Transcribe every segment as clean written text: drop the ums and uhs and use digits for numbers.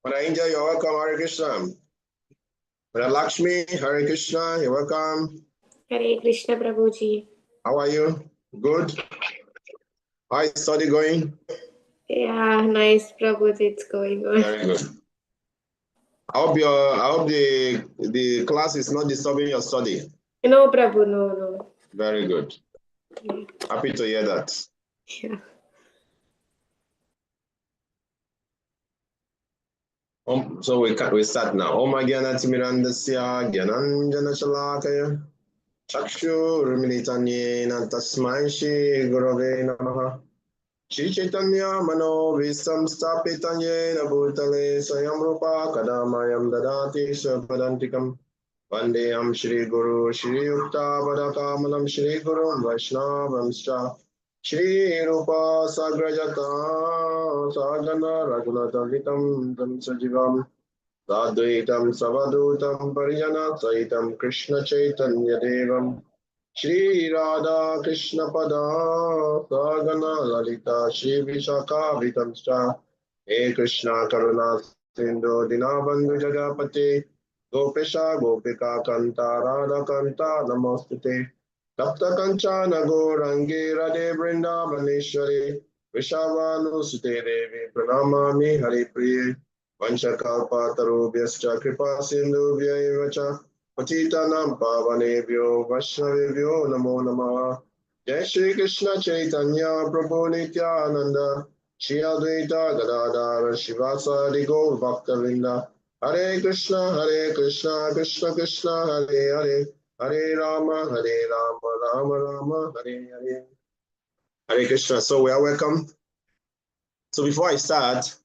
When I enjoy, you're welcome, Hare Krishna. When Lakshmi, Hare Krishna, you're welcome. Hare Krishna, Prabhuji. How are you? Good? How is study going? Yeah, nice, Prabhuji, it's going on. Very good. I hope the class is not disturbing your study. No, Prabhu, no. Very good. Yeah. Happy to hear that. Yeah. So we start now. Om Gyana Timirandasya Gyananjana Shalakaya Chakshurmilitanyena Tasmai Shri Gurave Namaha Shri Chaitanya Mano Visam Stapitanyena Bhutale Swayam Rupa Kadamayam Dadati Swapadantikam Vandeyam Shri Guru Shri Yukta Vadakamalam Shri Guru Vaishnavamscha Shri Rupa Sagrajata Sagana Raghunatha Vitam Tam Sajivam Sadvaitam Savadutam Parijana Saitam Krishna Chaitanya Devam Shri Radha Krishna Pada Sagana Lalita Shri Vishaka Vitamscha He Krishna Karuna Sindhu Dinabandhu Jagapati Gopesha Gopika Kanta Radha Kanta Namostute Tapta Kanchana Gorangi Radhe Vrindavaneshwari Vishavanu Sute Devi Pranamami Hari Priye Vanchakalpatarubhyascha Kripa Sindhubhya eva cha Patitanam Pavanebhyo Vaishnavebhyo Namo Namah Jai Shri Krishna Chaitanya Prabhu Nityananda Shri Advaita Gadadhara Shivasadi Gaur Bhaktavinda Hare Krishna Krishna Krishna Hare Hare Hare Rama Rama Rama Hare Hare Hare Krishna. So we are welcome. So before I start,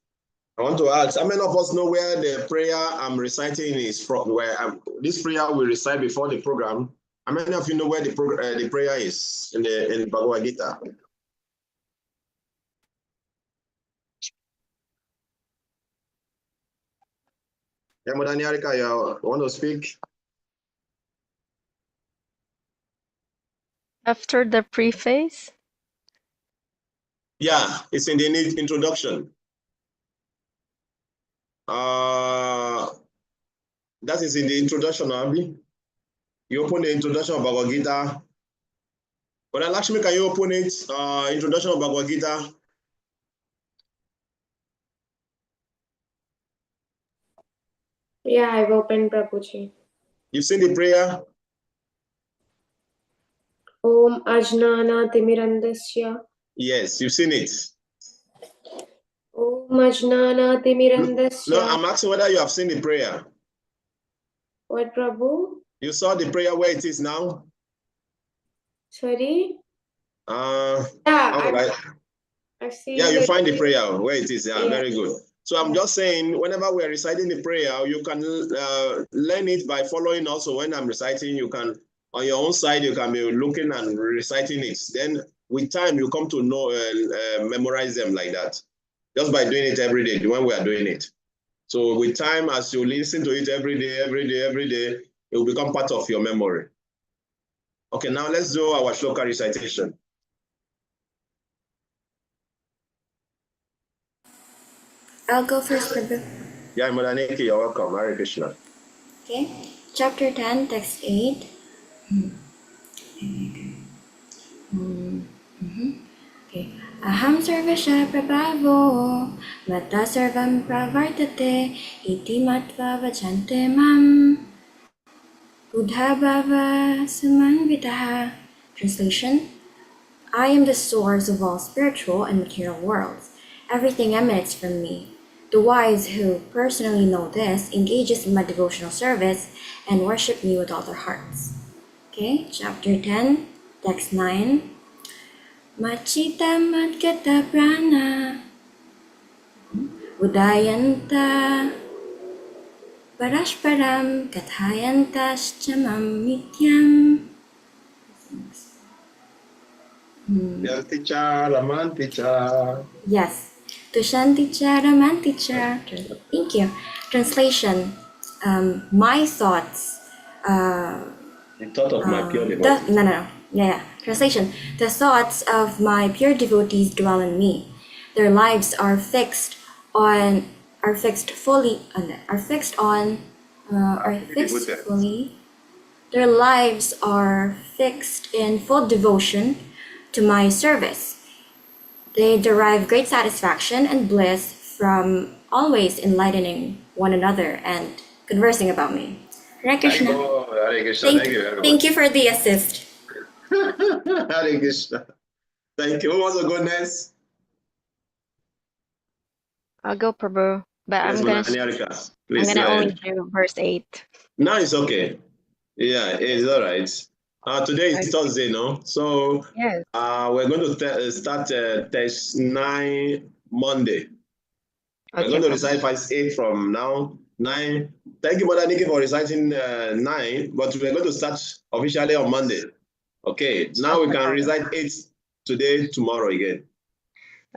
I want to ask, how many of us know where the prayer I'm reciting is from? This prayer we recite before the program. How many of you know where the prayer is in Bhagavad Gita? Yeah, Madani Harika, you want to speak? After the preface? Yeah, it's in the introduction. That is in the introduction, Abi. You open the introduction of Bhagavad Gita. But Lakshmi, can you open it? Introduction of Bhagavad Gita. Yeah, I've opened, Prabhuji. You've seen the prayer? Om Ajnana Timirandasya. Yes, you've seen it. Om Ajnana Timirandasya. No, I'm asking whether you have seen the prayer. What, Prabhu? You saw the prayer where it is now? Sorry? Yeah, I've seen. Yeah, you find the prayer where it is. Yeah, Yeah. very good. So I'm just saying, whenever we're reciting the prayer, you can learn it by following also. When I'm reciting, you can, on your own side, you can be looking and reciting it. Then with time, you come to know, memorize them like that. Just by doing it every day, when we are doing it. So with time, as you listen to it every day, it will become part of your memory. Okay, now let's do our shloka recitation. I'll go first, Prabhu. Yeah, Madaniki, you're welcome. Hare Krishna. Okay, chapter 10, text 8. Okay. Aham sarvasya prabhavo mata sarvam pravartate iti matva vachante mam buddha bhava samanvitaha. Translation: I am the source of all spiritual and material worlds. Everything emanates from me. The wise who personally know this engages in my devotional service and worship me with all their hearts. Okay, chapter 10, text 9. Machita madgata prana udayanta parashparam kathayanta shchamam nityam. Yanticha, Ramanticha. Yes. Tushanticha Ramanticha. Thank you. Translation: my thoughts. The thought of my pure devotees. Yeah. Translation: the thoughts of my pure devotees dwell in me. Their lives are fixed on are fixed fully are fixed on are fixed fully. Their lives are fixed in full devotion to my service. They derive great satisfaction and bliss from always enlightening one another and conversing about me. Hare Krishna. Hare Krishna. Thank you very much. Thank you for the assist. Hare Krishna. Thank you. Who wants to go next? I'll go, Prabhu. But Yes, I'm gonna Niharika. Please only go ahead. do verse 8. No, it's okay. Yeah, it's all right. Today is Thursday, no? So Yes. we're going to start test 9 Monday. We're Okay, going to Prabhu. recite verse 8 from now. 9. Thank you, Mother Nikki, for reciting 9, but we're going to start officially on Monday. Okay, now we can recite 8 today, tomorrow again.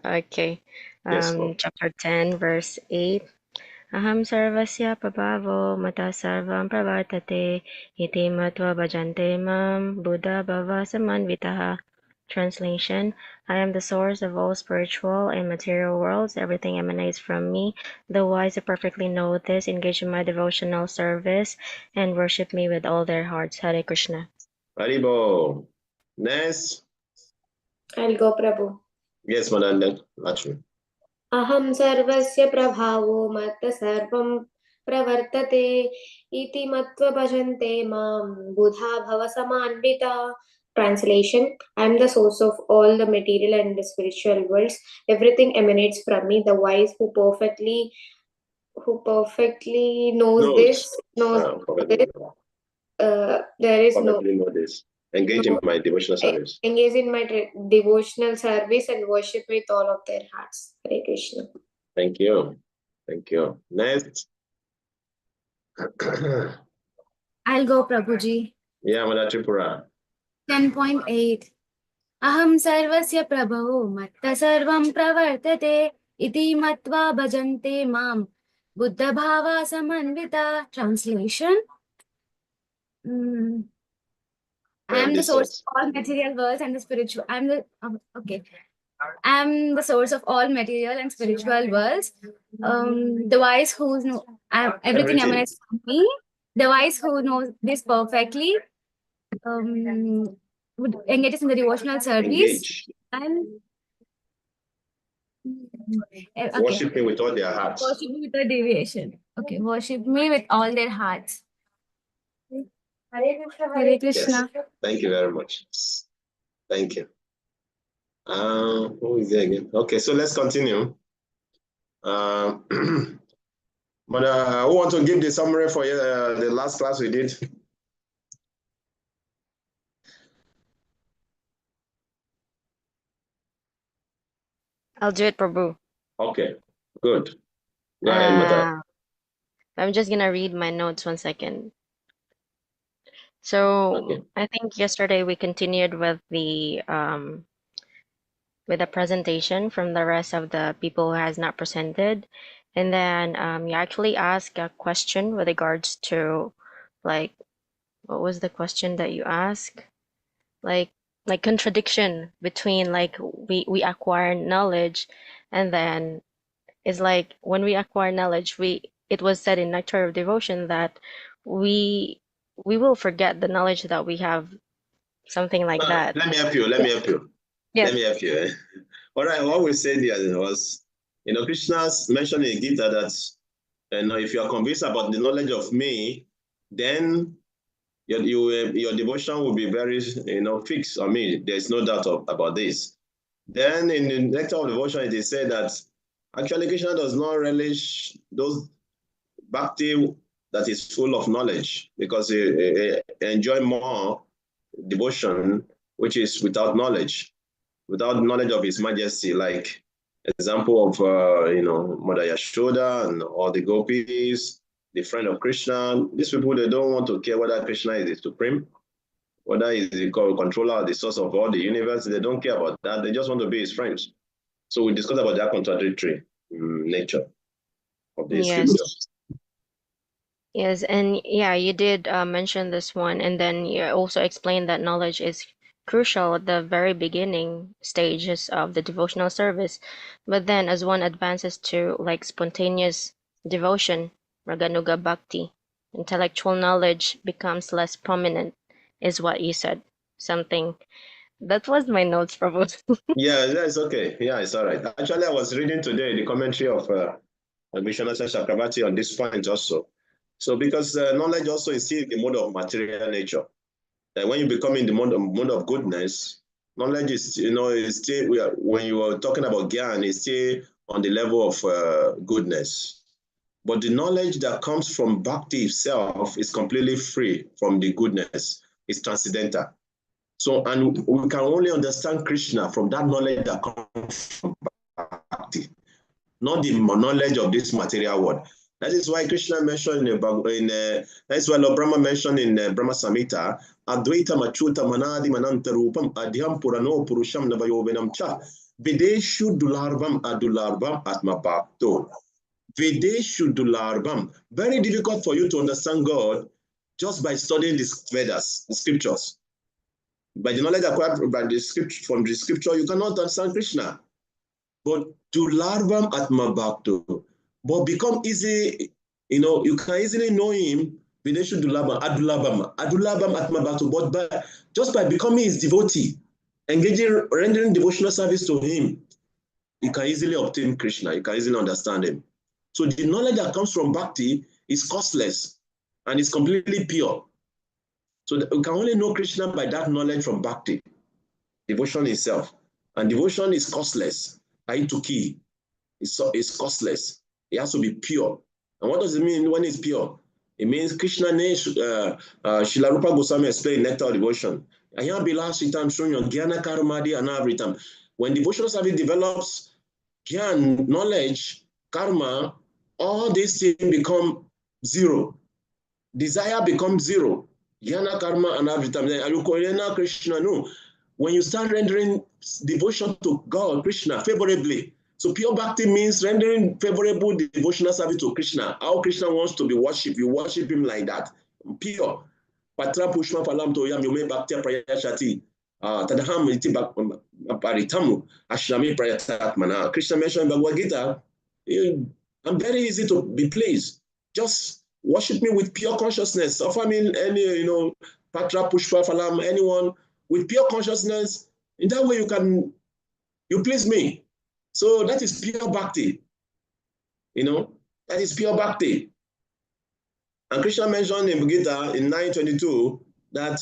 Okay. Yes, Lord. Chapter 10, verse 8. Aham sarvasya prabhavo mata sarvam pravartate iti matva bhajante mam buddha bhava samanvitaha. Translation: I am the source of all spiritual and material worlds. Everything emanates from me. The wise who perfectly know this engage in my devotional service and worship me with all their hearts. Hare Krishna. Haribo. Next. I'll go, Prabhu. Yes, Madam Lakshmi. Aham sarvasya prabhavo matta sarvam pravartate iti matva bhajante mam buddha bhava samanvita. Translation: I am the source of all the material and the spiritual worlds. Everything emanates from me. The wise who perfectly knows this there is no Probably know this. Engage in my devotional service. engage in my devotional service and worship with all of their hearts. Hare Krishna. Thank you. Thank you. Next. I'll go, Prabhuji. Yeah, Mother Tripura. 10.8. Aham sarvasya prabhavo matta sarvam pravartate iti matva bhajante mam buddha bhava samanvita. Translation: I am the source of all material worlds and the spiritual. I'm the source of all material and spiritual worlds. The wise who know everything emanates from me. The wise who knows this perfectly would engage in the devotional service and worship me with all their hearts. Worship me with a deviation. Okay, worship me with all their hearts. Hare Krishna. Yes. Thank you very much. Thank you. Who is there again? Okay, so let's continue. But who want to give the summary for the last class we did? I'll do it, Prabhu. Okay, good. Go ahead, Mata. I'm just gonna read my notes 1 second. So I think yesterday we continued with the presentation from the rest of the people who has not presented, and then you actually asked a question with regards to, like, what was the question that you asked? Like contradiction between, like, we acquire knowledge, and then it's like when we acquire knowledge, it was said in Nectar of Devotion that we will forget the knowledge that we have, something like that. Let me help you. Yes. Let me help you. All right, what we said there was, Krishna's mentioned in Gita that, if you are convinced about the knowledge of me, then your devotion will be very, fixed on me. There's no doubt about this. Then in the Nectar of Devotion, it is said that actually Krishna does not relish those bhakti that is full of knowledge, because he enjoy more devotion which is without knowledge of His Majesty, like example of Mother Yashoda and all the gopis, the friend of Krishna. These people, they don't want to care whether Krishna is the supreme, whether he's the controller, the source of all the universe. They don't care about that. They just want to be his friends. So we discussed about that contradictory nature of the scripture. Yes, and yeah, you did mention this one, and then you also explained that knowledge is crucial at the very beginning stages of the devotional service, but then as one advances to like spontaneous devotion, Raganuga Bhakti, intellectual knowledge becomes less prominent, is what you said. Something that was my notes, Prabhu. Yeah, that's okay. Yeah, it's all right. Actually, I was reading today the commentary of Vishwanath Chakravarti on this point also. So because knowledge also is still the mode of material nature. When you become in the mode of goodness, knowledge is, is still, when you are talking about Gyan, it's still on the level of goodness. But the knowledge that comes from Bhakti itself is completely free from the goodness. It's transcendental. So, and we can only understand Krishna from that knowledge that comes from Bhakti, not the knowledge of this material world. That is why Krishna mentioned that's why Lord Brahma mentioned in Brahma Samhita, Advaita Machuta Manadi Manantarupam Adhyam Purano Purusham Navayovenam Cha Videshu Dularvam Adularvam Atma Bhakto. Videshu Dularvam. Very difficult for you to understand God just by studying the Vedas, the scriptures. By the knowledge acquired by the scripture, from the scripture, you cannot understand Krishna. But to larvam atma bhakto, but become easy, you can easily know him. Videshu dulabam, adulabam atma bhakto. But just by becoming his devotee, engaging, rendering devotional service to him, you can easily obtain Krishna. You can easily understand him. So the knowledge that comes from Bhakti is costless and is completely pure. So we can only know Krishna by that knowledge from Bhakti, devotion itself. And devotion is costless. Aituki is costless. It has to be pure. And what does it mean when it's pure? It means Krishna Srila Rupa Goswami explained Nectar of Devotion. When devotional service develops Gyan, knowledge, karma, all these things become zero. Desire becomes zero. Jnana, karma, and avritam. Krishna, no. When you start rendering devotion to God, Krishna, favorably. So pure bhakti means rendering favorable devotional service to Krishna. How Krishna wants to be worshipped, you worship him like that. Pure. Patra pushma palam toyam yume bhakti prayashati. Tadaham iti paritamu ashrami prayatatmana. Krishna mentioned in Bhagavad Gita, I'm very easy to be pleased. Just worship me with pure consciousness. Offer me any, Patra, Pushpa, Phalam, anyone with pure consciousness. In that way, you please me. So that is pure bhakti. That is pure bhakti. And Krishna mentioned in Gita in 9:22 that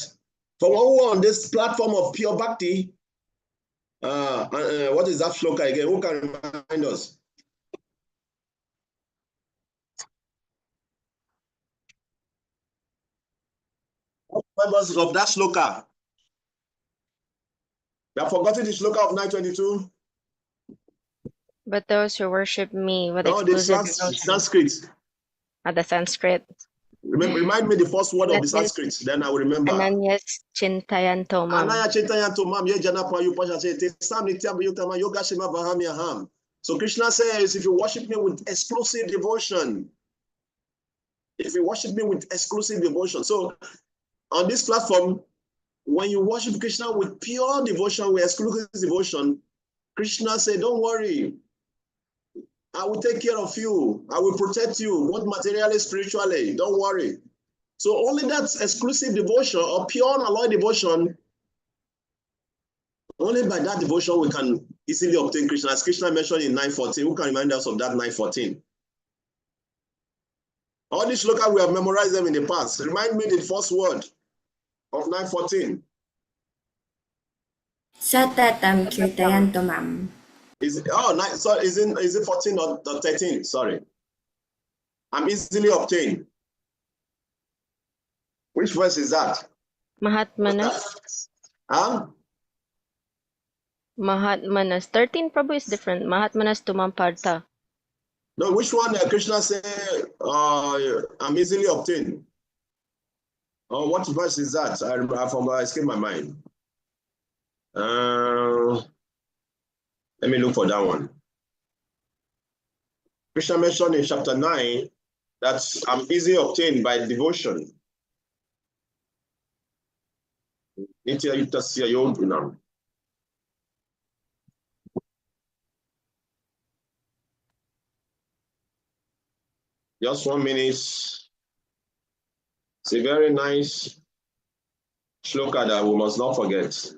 for one who on this platform of pure bhakti, what is that shloka again? Who can remind us? Members of that shloka. You have forgotten the shloka of 9:22? But those who worship me with No, the exclusive devotion. Sanskrit. The Sanskrit. Remind me the first word of the Sanskrit, then I will remember. Ananyas Chintayanto Mam. Anaya Chintayanto Mam, Yejana Payu Pashate, Sam Nityam Yutama Yoga Shema Vahamyaham. So Krishna says, if you worship me with exclusive devotion, So on this platform, when you worship Krishna with pure devotion, with exclusive devotion, Krishna said, don't worry. I will take care of you. I will protect you, both materially, spiritually. Don't worry. So only that exclusive devotion or pure unalloyed devotion, only by that devotion we can easily obtain Krishna. As Krishna mentioned in 9:14, who can remind us of that 9:14? All these shlokas, we have memorized them in the past. Remind me the first word of 9:14. Satatam kirtayanto mam. Is it 14 or 13? Sorry. I'm easily obtained. Which verse is that? Mahatmanas. Huh? Mahatmanas. 13 probably is different. Mahatmanas Tumampartha. No, which one Krishna said I'm easily obtained? What verse is that? I escaped my mind. Let me look for that one. Krishna mentioned in chapter 9 that I'm easily obtained by devotion. Nitya Yuktasya Yoginam. Just 1 minute. It's a very nice shloka that we must not forget.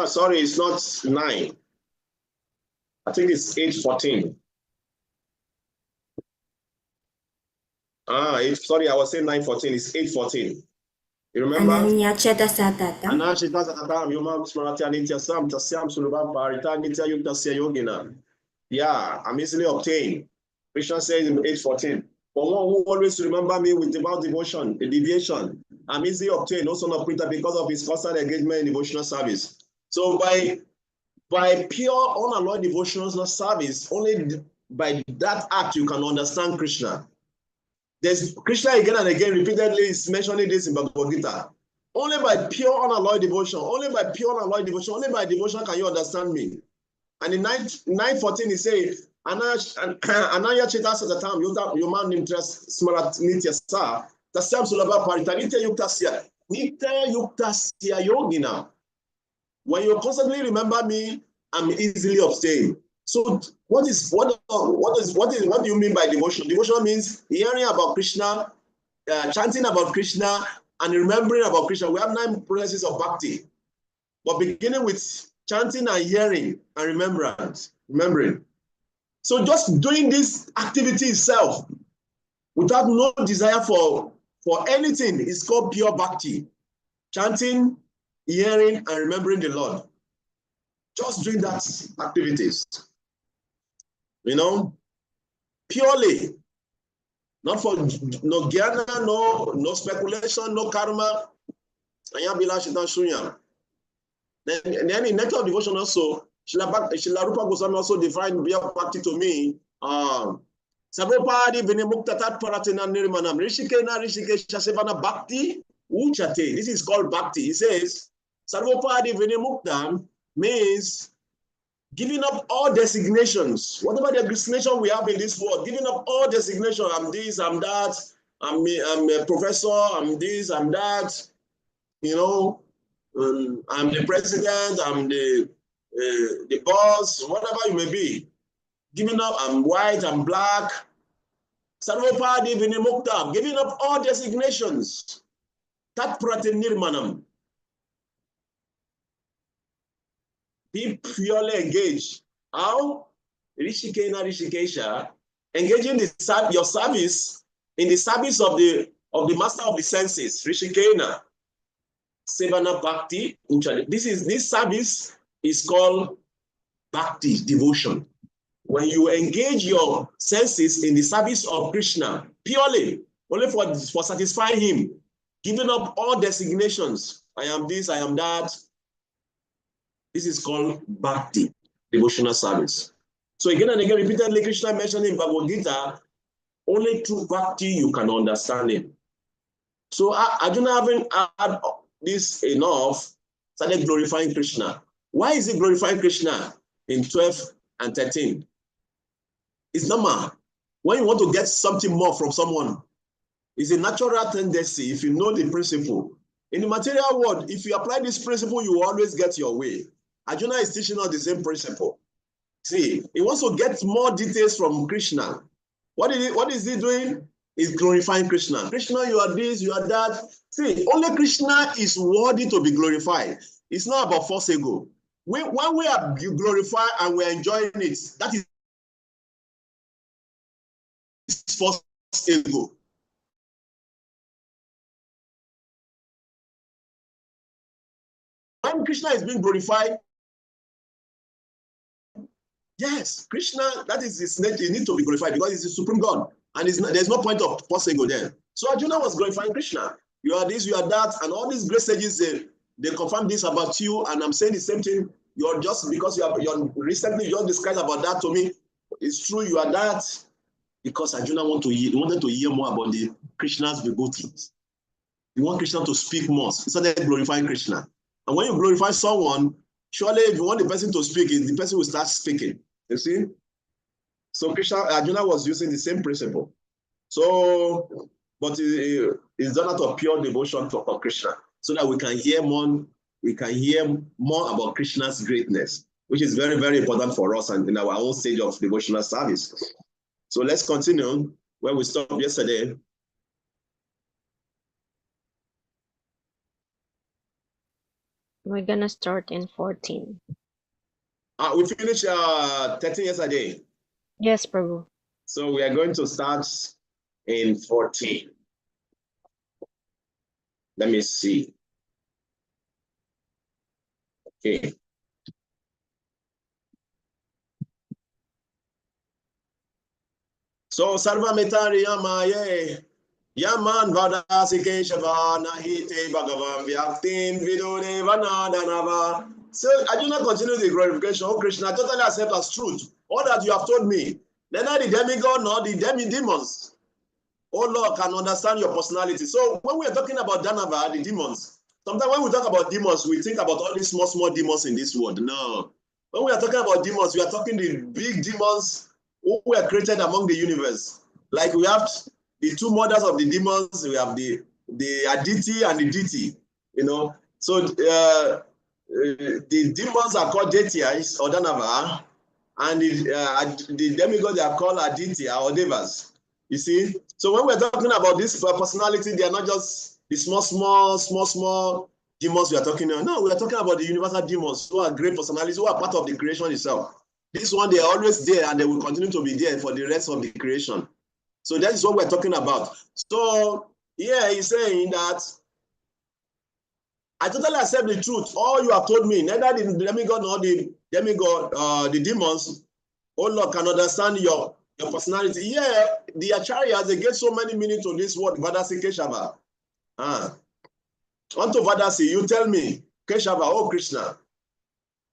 Sorry, it's not 9. I think it's 8:14. Sorry, I was saying 9:14. It's 8:14. You remember? Ananyacheta Satatam. Anashita Satatam, Yomam Smaratya Nitya Sam, Tasyam Sulubam Parita Nitya Yuktasya Yogina. Yeah, I'm easily obtained. Krishna says in 8:14. For one who always remember me with devout devotion, the deviation, I'm easily obtained, also not printed because of his constant engagement in devotional service. So by pure unalloyed devotional service, only by that act you can understand Krishna. There's Krishna again and again repeatedly is mentioning this in Bhagavad Gita. Only by pure unalloyed devotion, only by pure unalloyed devotion, only by devotion can you understand me. And in 9:14 he says, Anaya Cheta Satatam, Yoman Interest Smarat Nitya Sa, Tasyam Sulaba Parita, Nitya Yuktasya, Nitya Yuktasya Yogina. When you constantly remember me, I'm easily abstained. So what do you mean by devotion? Devotion means hearing about Krishna, chanting about Krishna, and remembering about Krishna. We have 9 processes of bhakti, but beginning with chanting and hearing and remembering. So just doing this activity itself without no desire for anything is called pure bhakti. Chanting, hearing, and remembering the Lord. Just doing that activities. Purely. Not for no jnana, no speculation, no karma. Then in Nectar of Devotion also, Srila Rupa Goswami also defined pure bhakti to me. Sarvopadi Vinimuktatat Paratena Nirmanam Rishikena Rishikesha Sevana Bhakti Uchate. This is called bhakti. He says, Sarvopadi Vinimuktam means giving up all designations. Whatever the designation we have in this world, giving up all designations. I'm this, I'm that, I'm a professor, I'm this, I'm that. I'm the president, I'm the boss, whatever you may be. Giving up, I'm white, I'm black. Sarvopadi Vinimuktam, giving up all designations. Tat Pratim Nirmanam. Be purely engaged. How? Rishikena Rishikesha, engaging your service in the service of the master of the senses, Rishikena. Sevana Bhakti. This service is called Bhakti, devotion. When you engage your senses in the service of Krishna, purely, only for satisfying him, giving up all designations. I am this, I am that. This is called Bhakti, devotional service. So again and again, repeatedly, Krishna mentioned in Bhagavad Gita, only through Bhakti you can understand him. So Arjuna, having had this enough, started glorifying Krishna. Why is he glorifying Krishna in 12 and 13? It's normal. When you want to get something more from someone, it's a natural tendency if you know the principle. In the material world, if you apply this principle, you will always get your way. Arjuna is teaching us the same principle. See, he wants to get more details from Krishna. What is he doing? He's glorifying Krishna. Krishna, you are this, you are that. See, only Krishna is worthy to be glorified. It's not about false ego. When we are glorified and we're enjoying it, that is false ego. When Krishna is being glorified, yes, Krishna, that is his nature. He needs to be glorified because he's the supreme God. And there's no point of false ego there. So Arjuna was glorifying Krishna. You are this, you are that, and all these great sages, they confirm this about you, and I'm saying the same thing. you're just because you're recently just described about that to me. It's true, you are that because Arjuna wanted to hear more about the Krishna's devotees. You want Krishna to speak more. He started glorifying Krishna. And when you glorify someone, surely if you want the person to speak, the person will start speaking. You see? So Arjuna was using the same principle. So, but it's done out of pure devotion for Krishna, so that we can hear more about Krishna's greatness, which is very, very important for us and in our own stage of devotional service. So let's continue where we stopped yesterday. We're gonna start in 14. We finished 13 yesterday. Yes, Prabhu. So we are going to start in 14. Let me see. Okay. So Sarva Mitari Yamaye Yaman Vadasi Keshava Nahite Bhagavan Vyaktin Vidone Vanadanava. So Arjuna continues the glorification of Krishna. I totally accept as truth all that you have told me. Neither the demigod nor the demons, oh Lord, can understand your personality. So when we are talking about Danava, the demons, sometimes when we talk about demons, we think about all these small demons in this world. No. When we are talking about demons, we are talking the big demons who were created among the universe. Like we have the two mothers of the demons, we have the Aditi and the Diti, you know. So the demons are called Detias or Danava, and the demigods are called Aditya or Devas. You see? So when we're talking about this personality, they are not just the small demons we are talking about. No, we are talking about the universal demons who are great personalities, who are part of the creation itself. This one, they are always there and they will continue to be there for the rest of the creation. So that is what we're talking about. So yeah, he's saying that I totally accept the truth. All you have told me, neither the demigod nor the the demons, oh Lord, can understand your personality. Yeah, the acharyas, they get so many meaning to this word, Vadasi Keshava. Unto Vadasi, you tell me, Keshava, oh Krishna,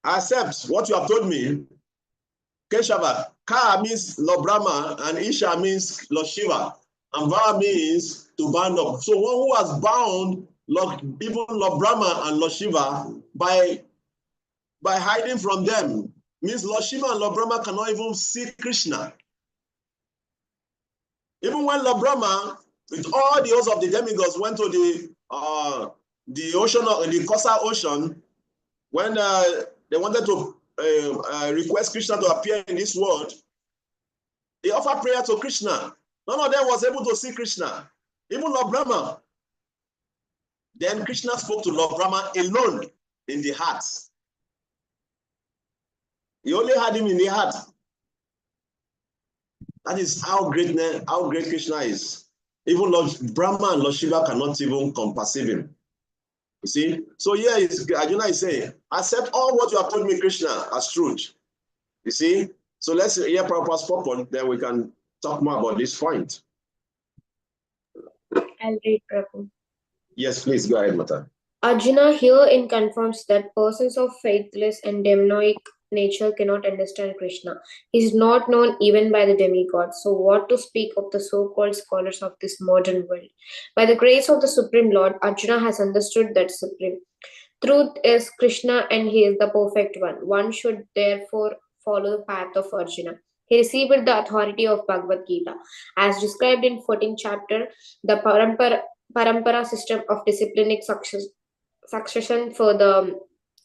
I accept what you have told me. Keshava, Ka means Lord Brahma, and Isha means Lord Shiva, and Va means to bind up. So one who has bound even Lord Brahma and Lord Shiva by hiding from them means Lord Shiva and Lord Brahma cannot even see Krishna. Even when Lord Brahma, with all the hosts of the demigods, went to the ocean, the Kosa Ocean, when they wanted to request Krishna to appear in this world, they offered prayer to Krishna. None of them was able to see Krishna, even Lord Brahma. Then Krishna spoke to Lord Brahma alone in the heart. He only had him in the heart. That is how great Krishna is. Even Lord Brahma and Lord Shiva cannot even perceive him. You see? So here Arjuna is saying, accept all what you have told me, Krishna, as truth. You see? So let's hear Prabhupada's purport, then we can talk more about this point. I'll read Prabhu. Yes, please go ahead, Mata. Arjuna herein confirms that persons of faithless and demonic nature cannot understand Krishna. He is not known even by the demigods. So what to speak of the so-called scholars of this modern world? By the grace of the Supreme Lord, Arjuna has understood that Supreme Truth is Krishna and he is the perfect one. One should therefore follow the path of Arjuna. He received the authority of Bhagavad Gita. As described in 14th chapter, the parampara system of disciplinic succession for the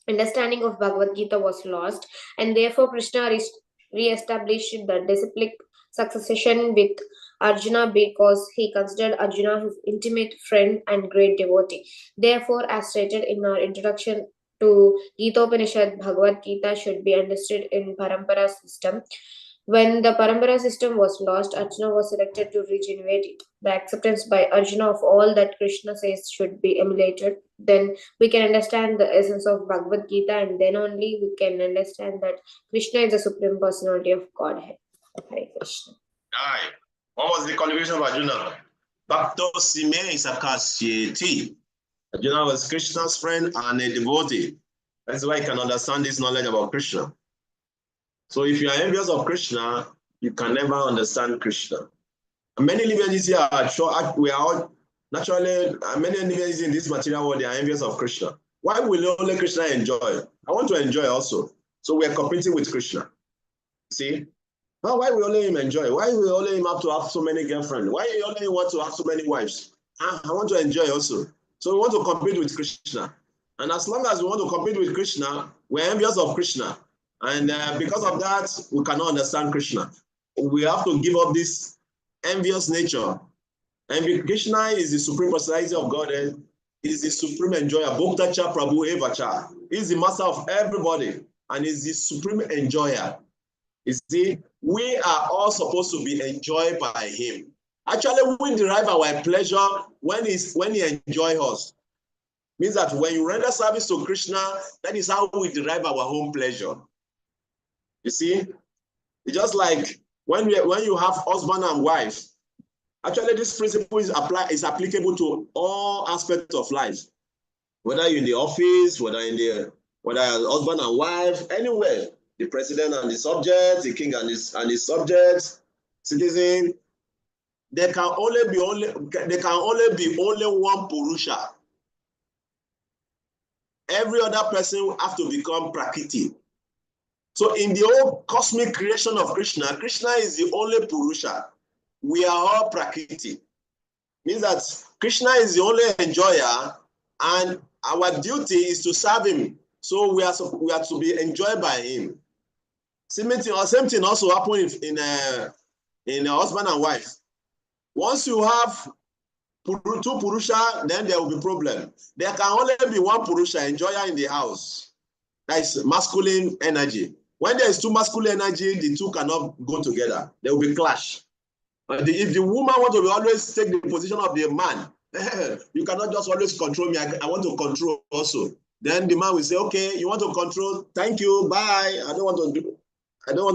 understanding of Bhagavad Gita was lost, and therefore Krishna re-established the disciplinic succession with Arjuna because he considered Arjuna his intimate friend and great devotee. Therefore, as stated in our introduction to Gita Upanishad, Bhagavad Gita should be understood in Parampara system. When the Parampara system was lost, Arjuna was selected to regenerate it. The acceptance by Arjuna of all that Krishna says should be emulated. Then we can understand the essence of Bhagavad Gita, and then only we can understand that Krishna is the Supreme Personality of Godhead. Hare Krishna. Aye. What was the contribution of Arjuna? Bhakto Sime Isakasyeti. Arjuna was Krishna's friend and a devotee. That's why you can understand this knowledge about Krishna. So if you are envious of Krishna, you can never understand Krishna. And many individuals here are sure we are all naturally, many individuals in this material world, they are envious of Krishna. Why will only Krishna enjoy? I want to enjoy also. So we are competing with Krishna. See? Now, why we only him enjoy? Why we only him have to have so many girlfriends? Why you only want to have so many wives? I want to enjoy also. So we want to compete with Krishna. And as long as we want to compete with Krishna, we're envious of Krishna. And because of that, we cannot understand Krishna. We have to give up this envious nature. And Krishna is the supreme personality of God and is the supreme enjoyer. Bhaktacha Prabhu Evacha. He's the master of everybody and is the supreme enjoyer. You see, we are all supposed to be enjoyed by him. Actually, we derive our pleasure when he enjoys us. Means that when you render service to Krishna, that is how we derive our own pleasure. You see, it's just like when you have husband and wife. Actually, this principle is applicable to all aspects of life. Whether you're in the office, whether husband and wife, anywhere. The president and the subjects, the king and his subjects, citizen, there can only be only one Purusha. Every other person have to become Prakriti. So in the whole cosmic creation of Krishna, Krishna is the only Purusha. We are all Prakriti. Means that Krishna is the only enjoyer, and our duty is to serve him. So we are to be enjoyed by him. Same thing also happens in a husband and wife. Once you have two Purusha, then there will be problem. There can only be one Purusha, enjoyer in the house. That is masculine energy. When there is two masculine energy, the two cannot go together. There will be clash. If the woman wants to always take the position of the man, you cannot just always control me. I want to control also. Then the man will say, okay, you want to control? Thank you, bye. I don't want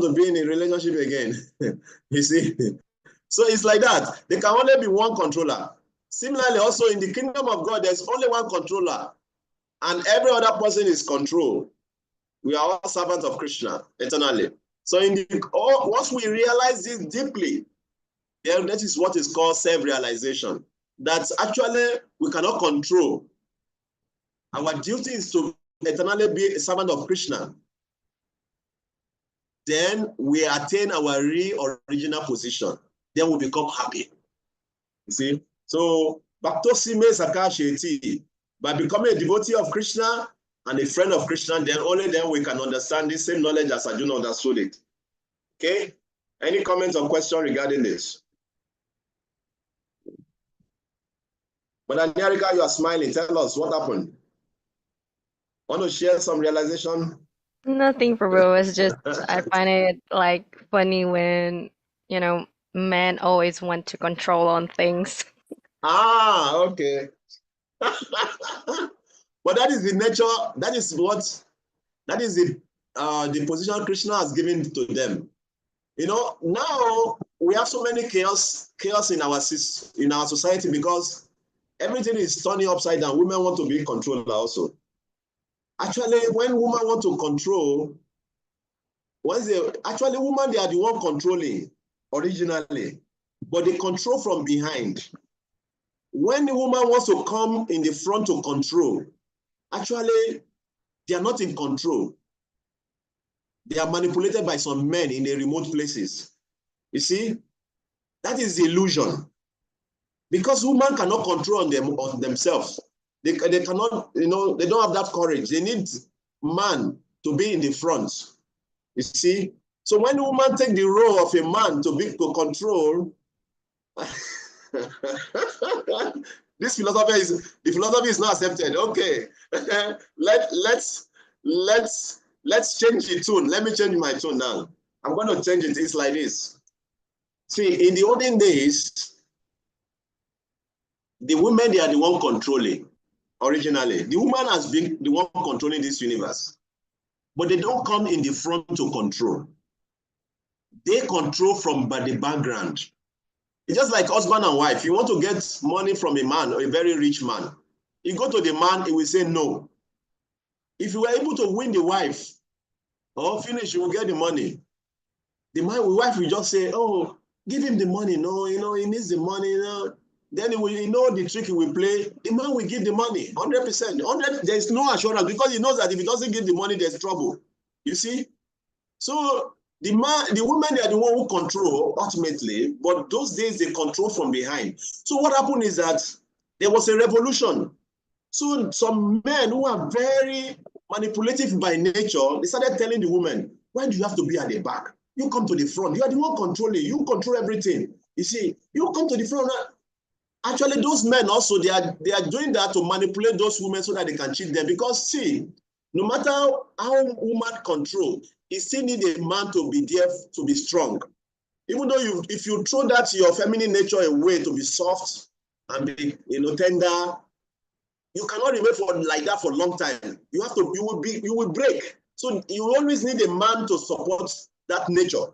to be in a relationship again. You see? So it's like that. There can only be one controller. Similarly, also in the kingdom of God, there's only one controller, and every other person is controlled. We are all servants of Krishna eternally. So once we realize this deeply, then that is what is called self-realization. That actually we cannot control. Our duty is to eternally be a servant of Krishna. Then we attain our real original position. Then we become happy. You see? So, Bhaktosime Sakasheti, by becoming a devotee of Krishna and a friend of Krishna, then only then we can understand the same knowledge as Arjuna understood it. Okay? Any comments or questions regarding this? But Nyarika, you are smiling. Tell us what happened. Want to share some realization? Nothing, Prabhu. It's just I find it like funny when, men always want to control on things. Ah, okay. But that is the nature, that is the position Krishna has given to them. Now we have so many chaos in our society because everything is turning upside down. Women want to be controlled also. Actually, when women want to control, women, they are the one controlling originally, but they control from behind. When the woman wants to come in the front to control, actually, they are not in control. They are manipulated by some men in the remote places. You see, that is the illusion. Because women cannot control on themselves. They cannot, they don't have that courage. They need man to be in the front. You see? So when a woman take the role of a man to control, the philosophy is not accepted. Okay. Let's change the tune. Let me change my tune now. I'm going to change it. It's like this. See, in the olden days, the women, they are the one controlling originally. The woman has been the one controlling this universe. But they don't come in the front to control. They control from the background. It's just like husband and wife. You want to get money from a man, or a very rich man. You go to the man, he will say no. if you were able to win the wife or finish, you will get the money. The wife will just say, oh, give him the money. No, he needs the money. Then he will, the trick he will play. The man will give the money, 100%. There's no assurance because he knows that if he doesn't give the money, there's trouble. You see? So the women, they are the one who control ultimately, but those days they control from behind. So what happened is that there was a revolution. So some men who are very manipulative by nature, they started telling the women, why do you have to be at the back? You come to the front. You are the one controlling. You control everything. You see, you come to the front. Actually, those men also, they are doing that to manipulate those women so that they can cheat them. Because see, no matter how woman control, you still need a man to be there, to be strong. Even though if you throw that your feminine nature away to be soft and be tender, you cannot remain like that for a long time. You will break. So you always need a man to support that nature.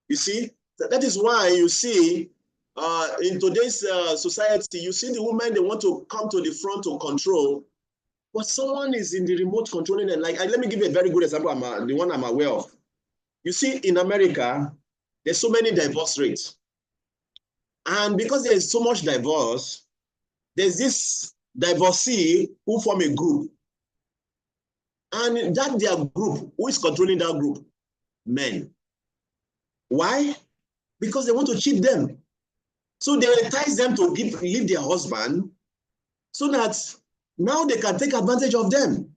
You see, that is why you see in today's society, you see the women, they want to come to the front to control, but someone is in the remote controlling them. Like, let me give you a very good example, the one I'm aware of. You see, in America, there's so many divorce rates. And because there's so much divorce, there's this divorcee who form a group. And that their group, who is controlling that group? Men. Why? Because they want to cheat them. So they entice them to leave their husband so that now they can take advantage of them.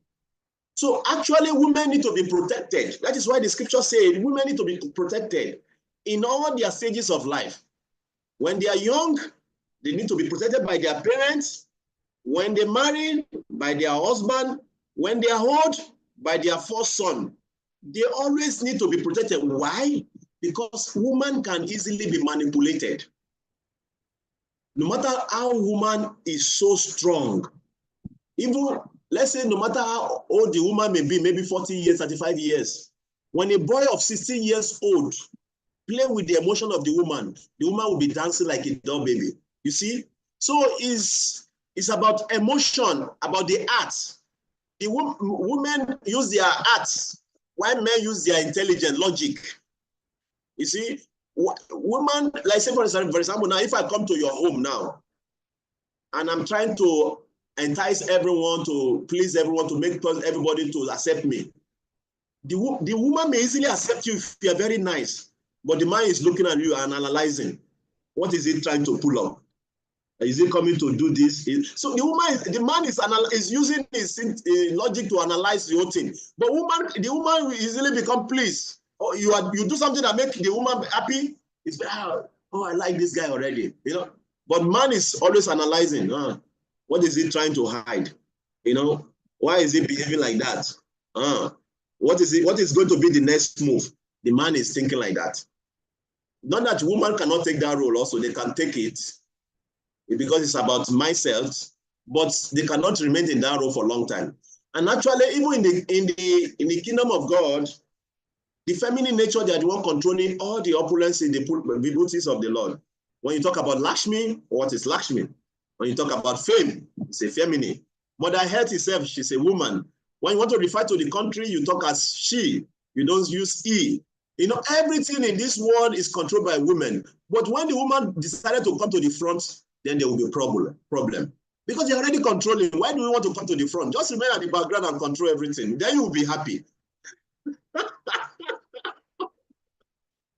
So actually, women need to be protected. That is why the scripture says women need to be protected in all their stages of life. When they are young, they need to be protected by their parents. When they marry, by their husband. When they are old, by their first son. They always need to be protected. Why? Because woman can easily be manipulated. No matter how woman is so strong, even, let's say, no matter how old the woman may be, maybe 40 years, 35 years, when a boy of 16 years old play with the emotion of the woman will be dancing like a doll baby. You see? So it's about emotion, about the arts. The women use their arts, while men use their intelligent logic. You see? Women, like say for example, now if I come to your home now, and I'm trying to entice everyone, to please everyone, to make everybody to accept me, the woman may easily accept you if you're very nice, but the man is looking at you and analyzing. What is he trying to pull up? Is he coming to do this? So the man is using his logic to analyze the whole thing. But the woman will easily become pleased. Or you do something that makes the woman happy. It's I like this guy already. But man is always analyzing. What is he trying to hide? Why is he behaving like that? What is going to be the next move? The man is thinking like that. Not that woman cannot take that role. Also, they can take it because it's about myself, but they cannot remain in that role for a long time. And actually, even in the kingdom of God, the feminine nature, they are the one controlling all the opulence in the beauties of the Lord. When you talk about Lakshmi, what is Lakshmi? When you talk about fame, it's a feminine. Mother Earth itself, she's a woman. When you want to refer to the country, you talk as she. You don't use he. Everything in this world is controlled by women. But when the woman decided to come to the front, then there will be a problem. Because you're already controlling. Why do we want to come to the front? Just remain at the background and control everything. Then you will be happy.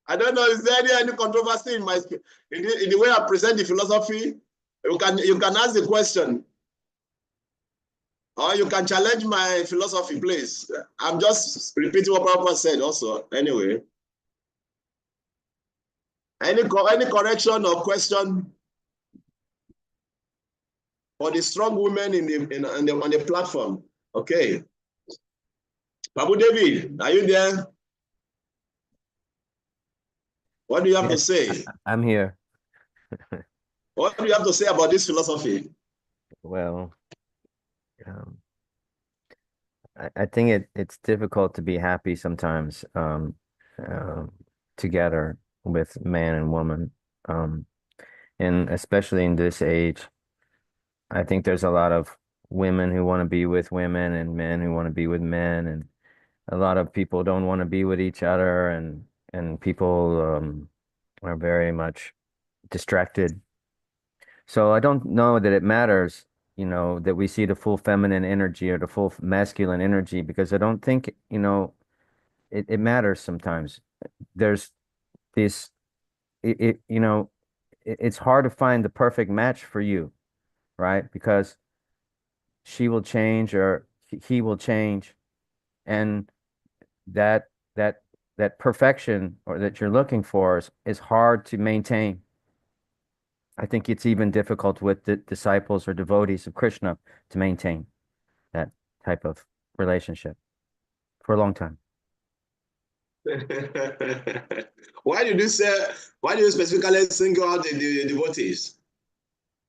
I don't know, is there any controversy in the way I present the philosophy? You can ask the question. Or you can challenge my philosophy, please. I'm just repeating what Papa said also. Anyway. Any correction or question for the strong women on the platform? Okay. Babu David, are you there? What do you have to say? I'm here. What do you have to say about this philosophy? Well, I think it's difficult to be happy sometimes together with man and woman. And especially in this age, I think there's a lot of women who want to be with women and men who want to be with men, and a lot of people don't want to be with each other, and people are very much distracted. So I don't know that it matters, that we see the full feminine energy or the full masculine energy, because I don't think, it matters sometimes. There's this, it's hard to find the perfect match for you, right? Because she will change or he will change, and that that that perfection or that you're looking for is hard to maintain. I think it's even difficult with the disciples or devotees of Krishna to maintain that type of relationship for a long time. Why did you specifically single out the devotees?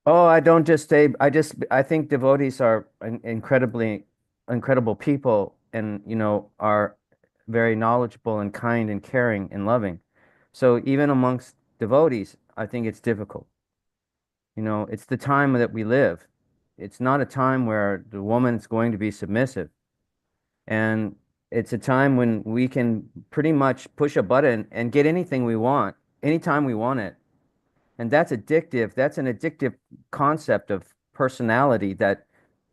Oh, I don't just say, I think devotees are incredible people, and, are very knowledgeable and kind and caring and loving. So even amongst devotees, I think it's difficult. It's the time that we live. It's not a time where the woman's going to be submissive. And it's a time when we can pretty much push a button and get anything we want, anytime we want it. And that's addictive. That's an addictive concept of personality that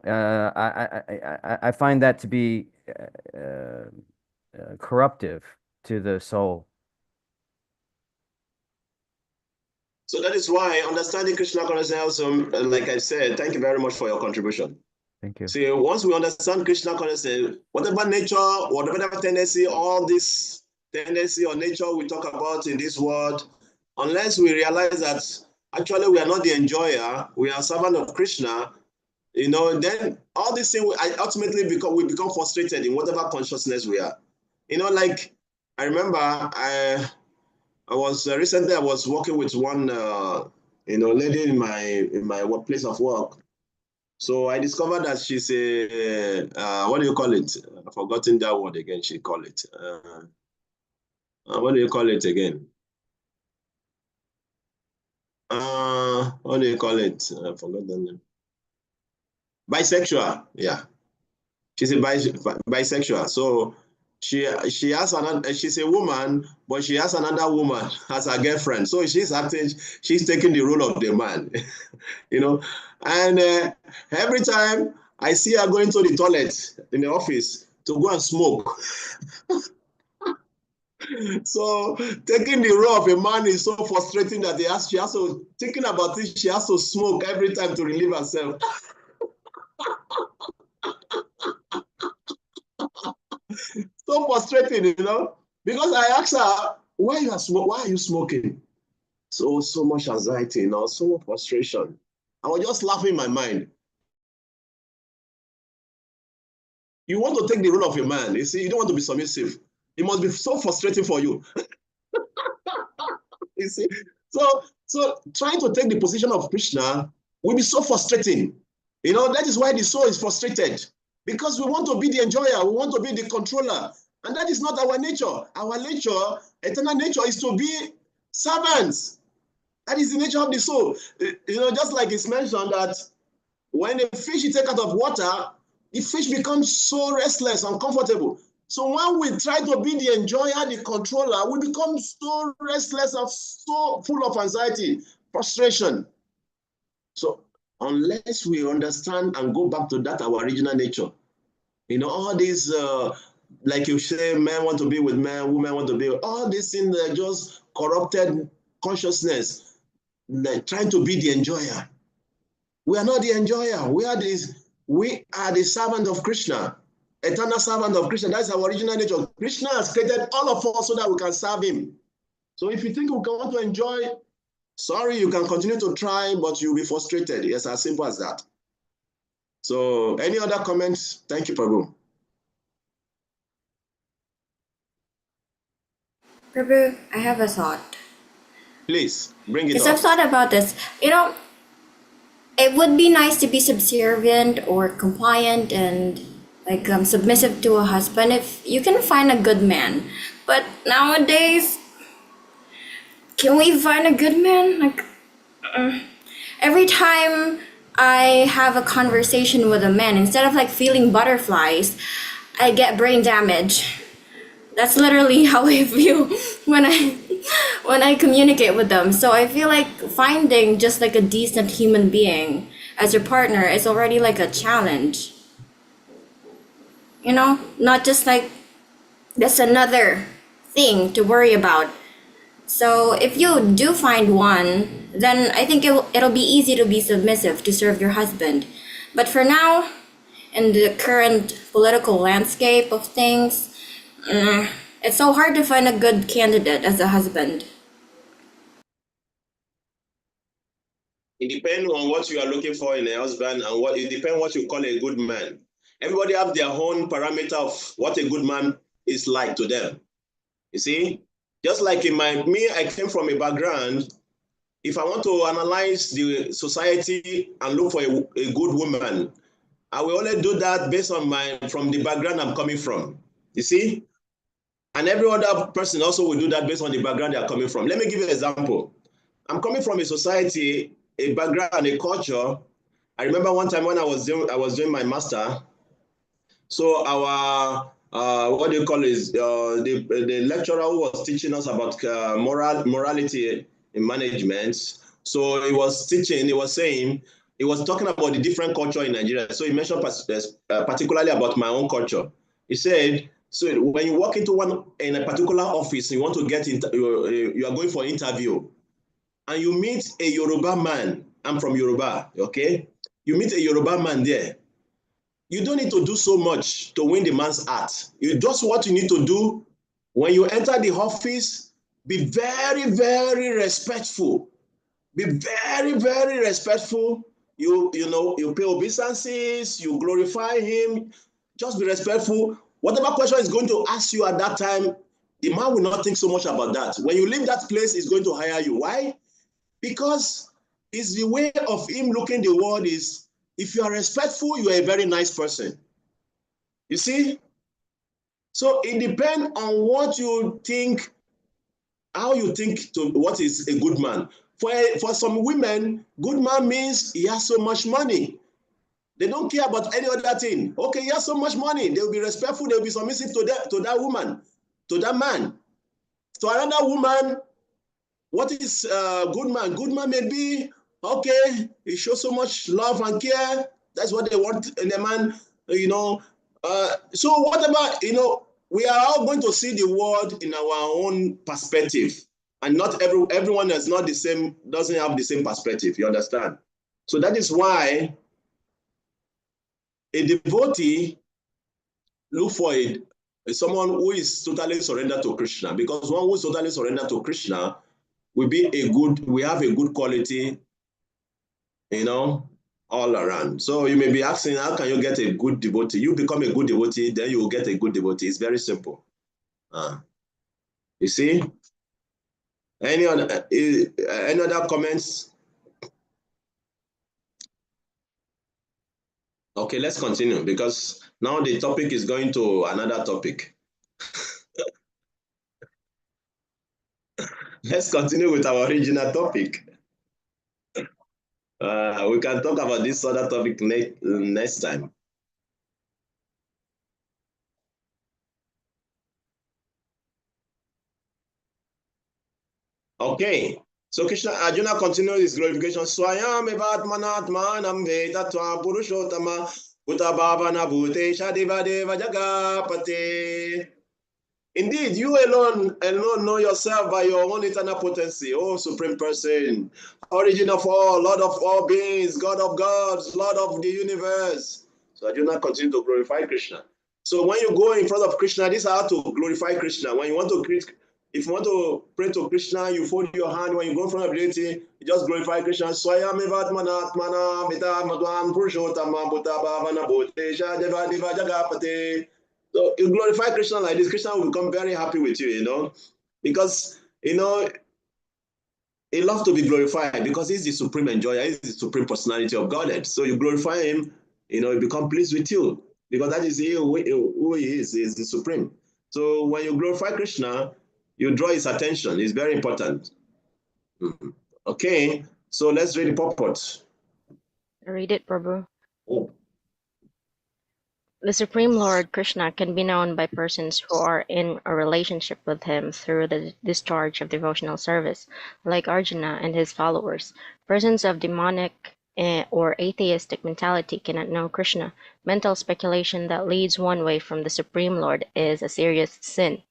I find that to be corruptive to the soul. So that is why understanding Krishna consciousness, like I said, thank you very much for your contribution. Thank you. See, once we understand Krishna consciousness, whatever nature, whatever tendency, all this tendency or nature we talk about in this world, unless we realize that actually we are not the enjoyer, we are servant of Krishna, then all these things ultimately we become frustrated in whatever consciousness we are. Like I remember I was recently I was working with one lady in my workplace of work. So I discovered that she's a what do you call it? I've forgotten that word again. She called it. What do you call it again? What do you call it? I forgot the name. Bisexual. Yeah, she's a bisexual. So she has another. She's a woman, but she has another woman as her girlfriend. So she's taking the role of the man, And every time I see her going to the toilet in the office to go and smoke. So taking the role of a man is so frustrating that she has to, thinking about it, she has to smoke every time to relieve herself. So frustrating, because I asked her, why are you smoking? So much anxiety, so much frustration. I was just laughing in my mind. You want to take the role of a man, you see, you don't want to be submissive. It must be so frustrating for you. You see, so trying to take the position of Krishna will be so frustrating. That is why the soul is frustrated, because we want to be the enjoyer, we want to be the controller, and that is not our nature. Our nature, eternal nature, is to be servants. That is the nature of the soul. Just like it's mentioned that when a fish is taken out of water, the fish becomes so restless, uncomfortable. So when we try to be the enjoyer, the controller, we become so restless and so full of anxiety, frustration. So unless we understand and go back to that, our original nature, all these, like you say, men want to be with men, women want to be with, all these things are just corrupted consciousness, like trying to be the enjoyer. We are not the enjoyer. We are the servant of Krishna, eternal servant of Krishna. That's our original nature. Krishna has created all of us so that we can serve him. So if you think we want to enjoy, sorry, you can continue to try, but you'll be frustrated. It's as simple as that. So any other comments? Thank you, Prabhu. Prabhu, I have a thought. Please, bring it Because up. I've thought about this. It would be nice to be subservient or compliant and submissive to a husband if you can find a good man. But nowadays, can we find a good man? Every time I have a conversation with a man, instead of like feeling butterflies, I get brain damage. That's literally how I feel when I communicate with them. So I feel like finding just like a decent human being as your partner is already like a challenge. You know, not just like that's another thing to worry about. So if you do find one, then I think it'll be easy to be submissive to serve your husband. But for now, in the current political landscape of things, it's so hard to find a good candidate as a husband. It depends on what you are looking for in a husband, and what it depends what you call a good man. Everybody have their own parameter of what a good man is like to them. You see, just like in I came from a background. If I want to analyze the society and look for a good woman, I will only do that based on from the background I'm coming from. You see, and every other person also will do that based on the background they are coming from. Let me give you an example. I'm coming from a society, a background, a culture. I remember one time when I was doing my master. So our what do you call it? The lecturer who was teaching us about morality in management. So he was teaching. He was saying he was talking about the different culture in Nigeria. So he mentioned particularly about my own culture. He said, so when you walk into in a particular office, you want to get you are going for interview, and you meet a Yoruba man. I'm from Yoruba, okay? You meet a Yoruba man there. You don't need to do so much to win the man's heart. You just what you need to do when you enter the office, be very, very respectful. Be very, very respectful. You pay obeisances, you glorify him. Just be respectful. Whatever question is going to ask you at that time, the man will not think so much about that. When you leave that place, he's going to hire you. Why? Because it's the way of him looking the world is, if you are respectful, you are a very nice person. You see? So it depends on what you think, how you think to what is a good man. For some women, good man means he has so much money. They don't care about any other thing. Okay, he has so much money. They'll be respectful. They'll be submissive to that woman, to that man. To another woman, what is good man? Good man may be, okay, he shows so much love and care. That's what they want in a man, you know. So whatever, we are all going to see the world in our own perspective. And not everyone is not the same, doesn't have the same perspective, you understand? So that is why a devotee look for someone who is totally surrendered to Krishna, because one who is totally surrendered to Krishna will be we have a good quality, all around. So you may be asking, how can you get a good devotee? You become a good devotee, then you will get a good devotee. It's very simple. You see? Any other comments? Okay, let's continue, because now the topic is going to another topic. Let's continue with our original topic. We can talk about this other topic next time. Okay, so Krishna Arjuna continues his glorification. Swayam evatmanatmanam vedatva purushottama utabhavana bhutesha devadeva jagapate. Indeed, you alone know yourself by your own eternal potency, O Supreme Person, origin of all, Lord of all beings, God of gods, Lord of the universe. So Arjuna continue to glorify Krishna. So when you go in front of Krishna, this is how to glorify Krishna. When you want to if you want to pray to Krishna, you fold your hand. When you go in front of deity, you just glorify Krishna. Swayam evatmanatmana vitamadvam purushottama bhutabhavana bhutesha devadeva jagapate. So you glorify Krishna like this, Krishna will become very happy with you, because, he loves to be glorified because he's the supreme enjoyer, he's the supreme personality of Godhead. So you glorify him, he become pleased with you, because that is who he is the supreme. So when you glorify Krishna, you draw his attention. It's very important. Okay, so let's read the purport. Read it, Prabhu. Oh. The Supreme Lord Krishna can be known by persons who are in a relationship with him through the discharge of devotional service, like Arjuna and his followers. Persons of demonic or atheistic mentality cannot know Krishna. Mental speculation that leads one way from the Supreme Lord is a serious sin,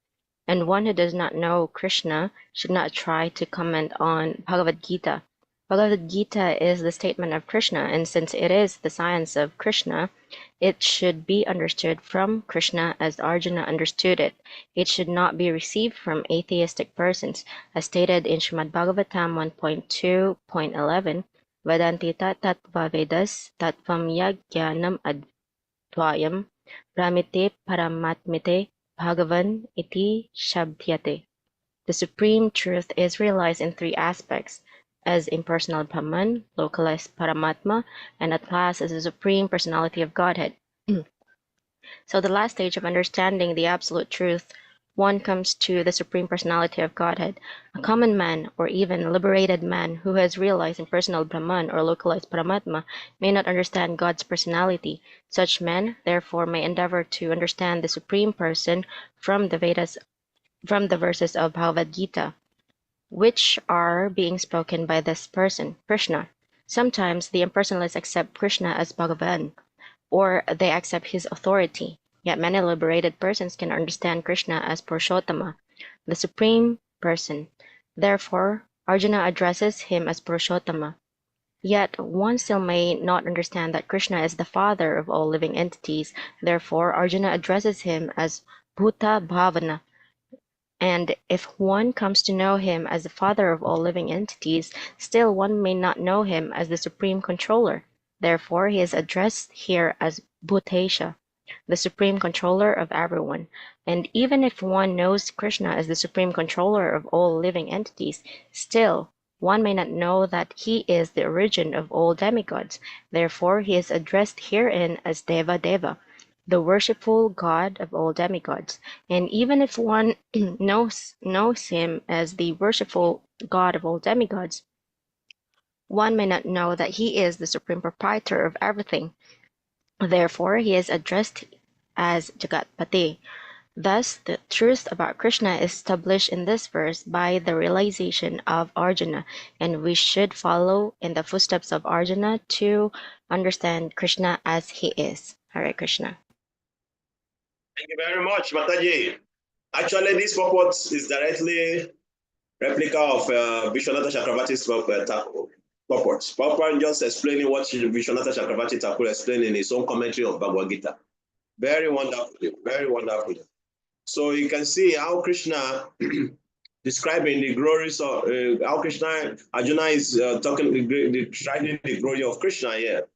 and one who does not know Krishna should not try to comment on Bhagavad Gita. Bhagavad Gita is the statement of Krishna, and since it is the science of Krishna, it should be understood from Krishna as Arjuna understood it. It should not be received from atheistic persons, as stated in Srimad Bhagavatam 1.2.11, Vedanti tattva vedas tattvam yajnanam advayam pramite paramatmite bhagavan iti shabdyate. The supreme truth is realized in three aspects: as impersonal Brahman, localized Paramatma, and at last as the Supreme Personality of Godhead. So the last stage of understanding the absolute truth, one comes to the Supreme Personality of Godhead. A common man, or even a liberated man who has realized impersonal Brahman or localized Paramatma, may not understand God's personality. Such men, therefore, may endeavor to understand the Supreme Person from the Vedas, from the verses of Bhagavad Gita, which are being spoken by this person, Krishna. Sometimes the impersonalists accept Krishna as Bhagavan, or they accept his authority. Yet many liberated persons can understand Krishna as Purushottama, the Supreme Person. Therefore, Arjuna addresses him as Purushottama. Yet one still may not understand that Krishna is the father of all living entities. Therefore, Arjuna addresses him as Bhuta Bhavana. And if one comes to know him as the father of all living entities, still one may not know him as the supreme controller. Therefore, he is addressed here as Bhutesha, the supreme controller of everyone. And even if one knows Krishna as the supreme controller of all living entities, still one may not know that he is the origin of all demigods. Therefore, he is addressed herein as Deva Deva, the worshipful god of all demigods. And even if one knows him as the worshipful god of all demigods, one may not know that he is the supreme proprietor of everything. Therefore, he is addressed as Jagatpati. Thus, the truth about Krishna is established in this verse by the realization of Arjuna, and we should follow in the footsteps of Arjuna to understand Krishna as he is. Hare Krishna. Thank you very much, Mataji. Actually, this purport is directly replica of Vishwanatha Chakravarti's purport. Purport just explaining what Vishwanatha Chakravarti Thakur explained in his own commentary of Bhagavad Gita. Very wonderfully, very wonderfully. So you can see how Krishna describing the glories of how Krishna, Arjuna is describing the glory of Krishna here.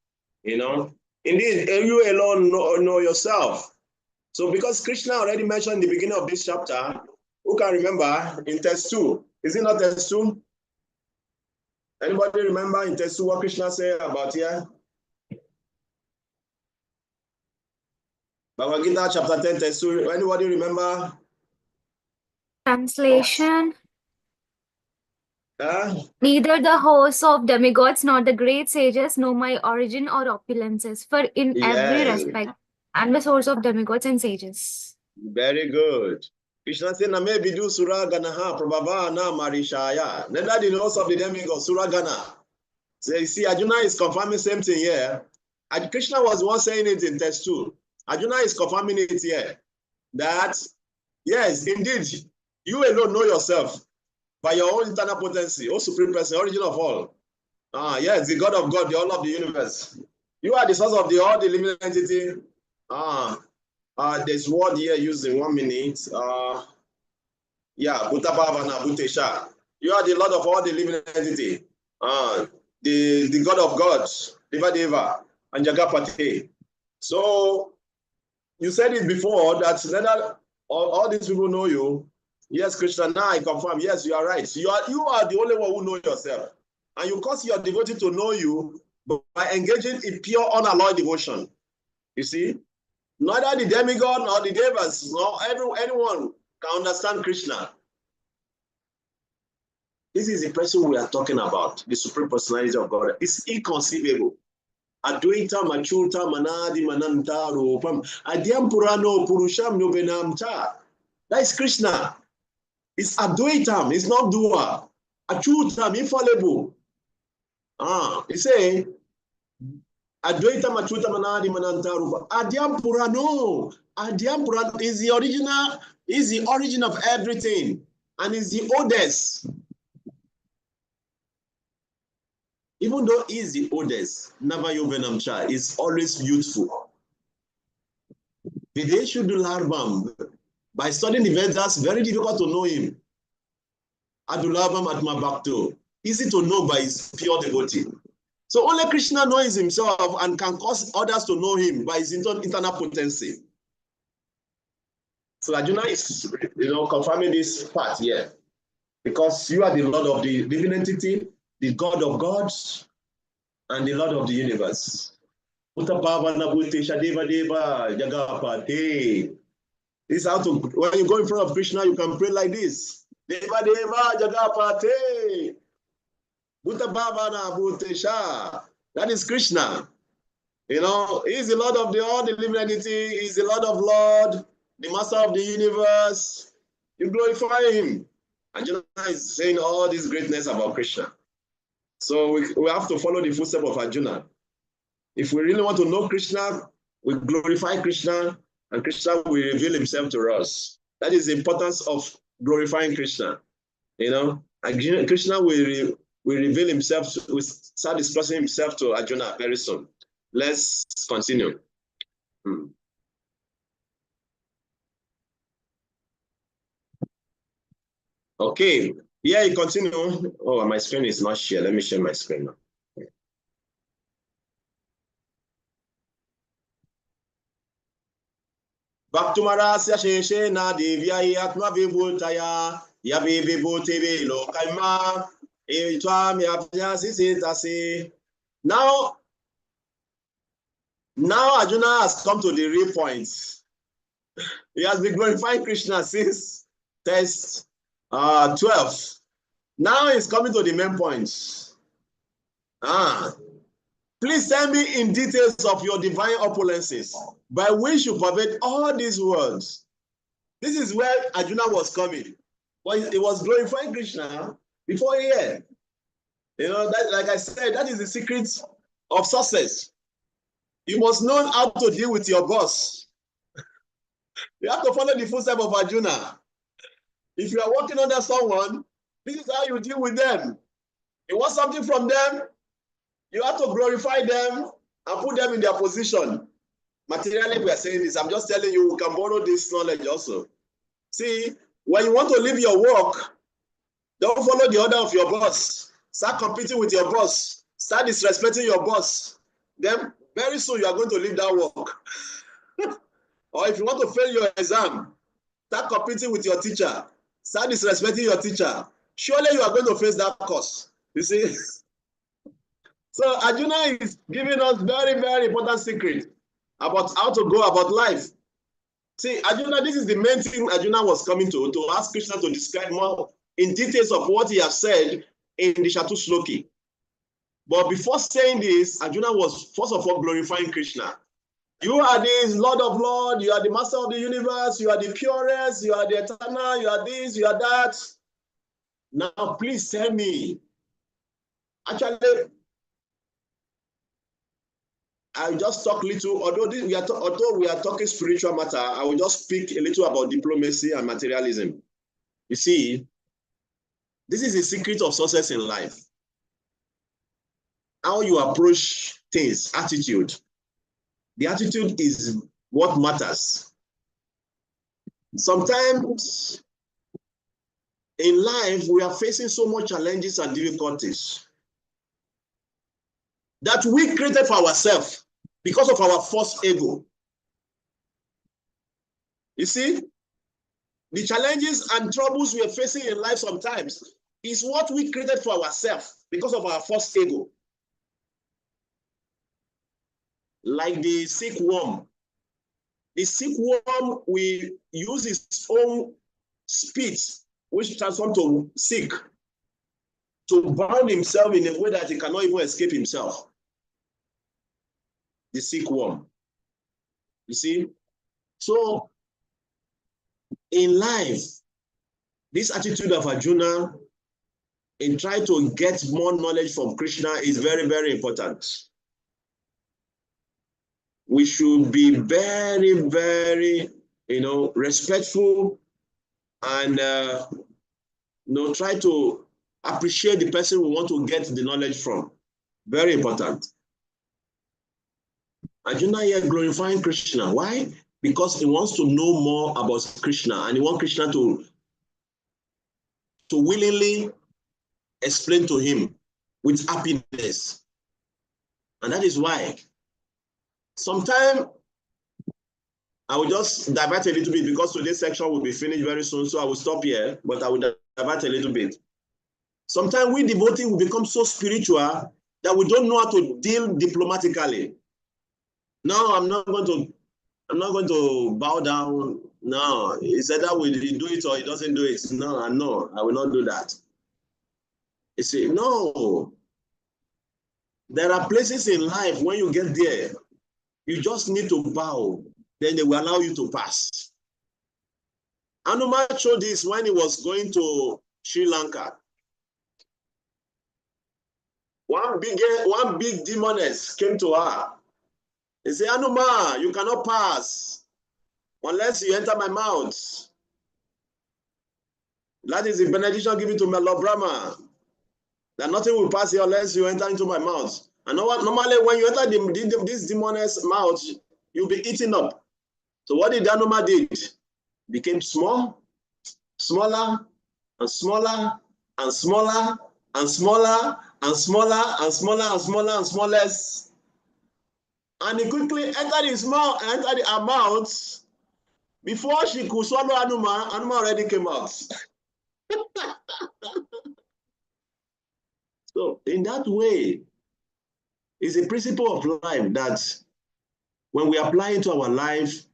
You know, indeed, you alone know yourself. So because Krishna already mentioned in the beginning of this chapter, who can remember in text 2? Is it not text 2? Anybody remember in text 2 what Krishna said about here? Bhagavad Gita chapter 10 text 2. Anybody remember? Translation. Huh? Neither the hosts of demigods nor the great sages know my origin or opulences, for in every Yes. respect I am the source of demigods and sages. Very good. Krishna said, "Na me bidu suraganaha prabhava na marishaya." Neither the host of the demigods suragana. So you see, Arjuna is confirming same thing here. And Krishna was the one saying it in text 2. Arjuna is confirming it here. That, yes, indeed, you alone know yourself by your own internal potency, O Supreme Person, origin of all. Yes, the God of God, the all of the universe. You are the source of all the living entity. There's word here used in 1 minute. Bhutabhavana, Bhutesha. You are the Lord of all the living entity. The God of gods, Deva Deva, and Jagapati. So you said it before that all these people know you. Yes, Krishna, now I confirm. Yes, you are right. You are the only one who know yourself. And you cause your devotee to know you by engaging in pure, unalloyed devotion. You see? Neither the demigod nor the devas, nor anyone can understand Krishna. This is the person we are talking about, the Supreme Personality of God. It's inconceivable. Advaita Machuta Manadi Mananta Rupam. Adyam Purano Purusham Nobenamta. That is Krishna. It's Advaitam, it's not Dua. Achutam, infallible. He say, Advaita Machuta Manadi Mananta Rupam. Adyam Purano. Adyam Purano is the original, is the origin of everything, and is the oldest. Even though he is the oldest, Navayovenamcha is always youthful. Videshuddhu Larvam, by studying the Vedas, very difficult to know him. Adulavam Atma Bhakto, easy to know by his pure devotee. So only Krishna knows himself and can cause others to know him by his internal potency. So Arjuna is, confirming this part here, because you are the Lord of the living entity, the God of gods, and the Lord of the universe. This is how to, when you go in front of Krishna, you can pray like this. Deva Deva Jagapate. That is Krishna. He's the Lord of all the living entity, he's the Lord of Lord, the master of the universe. You glorify him. And Arjuna is saying all this greatness about Krishna. So we have to follow the footsteps of Arjuna. If we really want to know Krishna, we glorify Krishna, and Krishna will reveal himself to us. That is the importance of glorifying Krishna. And Krishna will reveal himself, will start discussing himself to Arjuna very soon. Let's continue. Okay, yeah, you continue. Oh, my screen is not shared. Let me share my screen now. Bhaktumarasya sheshe na divya atma vibhutaya yavi vibhuti lokaima etvam yapyasi setase. Now Arjuna has come to the real point. He has been glorifying Krishna since test 12. Now he's coming to the main point. Please tell me in details of your divine opulences, by which you pervade all these worlds. This is where Arjuna was coming. But he was glorifying Krishna before here. That, like I said, that is the secret of success. You must know how to deal with your boss. You have to follow the footsteps of Arjuna. If you are working under someone, this is how you deal with them. You want something from them, you have to glorify them and put them in their position. Materially, we are saying this. I'm just telling you, we can borrow this knowledge also. See, when you want to leave your work, don't follow the order of your boss. Start competing with your boss. Start disrespecting your boss. Then very soon you are going to leave that work. Or if you want to fail your exam, start competing with your teacher. Start disrespecting your teacher. Surely you are going to face that course. You see? So Arjuna is giving us very, very important secret about how to go about life. See, Arjuna, this is the main thing Arjuna was coming to ask Krishna to describe more in details of what he has said in the Shatushloki. But before saying this, Arjuna was first of all glorifying Krishna. You are the Lord of Lords, you are the master of the universe, you are the purest, you are the eternal, you are this, you are that. Now, please tell me. Actually, I will just talk little, although we are talking spiritual matter, I will just speak a little about diplomacy and materialism. You see, this is the secret of success in life. How you approach things, attitude. The attitude is what matters. Sometimes in life, we are facing so much challenges and difficulties that we created for ourselves because of our false ego. You see, the challenges and troubles we are facing in life sometimes is what we created for ourselves because of our false ego. Like the sick worm. The sick worm will use its own spit, which transforms to sick, to bound himself in a way that he cannot even escape himself. the silkworm. You see? So in life, this attitude of Arjuna in trying to get more knowledge from Krishna is very, very important. We should be very, very, respectful and try to appreciate the person we want to get the knowledge from. Very important. Arjuna here glorifying Krishna. Why? Because he wants to know more about Krishna and he wants Krishna to willingly explain to him with happiness. And that is why sometimes I will just divert a little bit because today's section will be finished very soon, so I will stop here, but I will divert a little bit. Sometimes we devotees will become so spiritual that we don't know how to deal diplomatically. No, I'm not going to bow down. No, it's either we do it or he doesn't do it. No, I will not do that. You see, no. There are places in life when you get there, you just need to bow, then they will allow you to pass. Hanuman showed this when he was going to Sri Lanka. One big demoness came to her. He said, Hanuman, you cannot pass unless you enter my mouth. That is the benediction given to my Lord Brahma. That nothing will pass here unless you enter into my mouth. And normally when you enter this demoness mouth, you'll be eaten up. So what did Hanuman did? Became small, smaller, and smaller, and smaller, and smaller, and smaller, and smaller, and smaller, and smallest. And he quickly entered his mouth, entered her mouth. Before she could swallow Hanuman already came out. So in that way, it's a principle of life that when we apply into our life,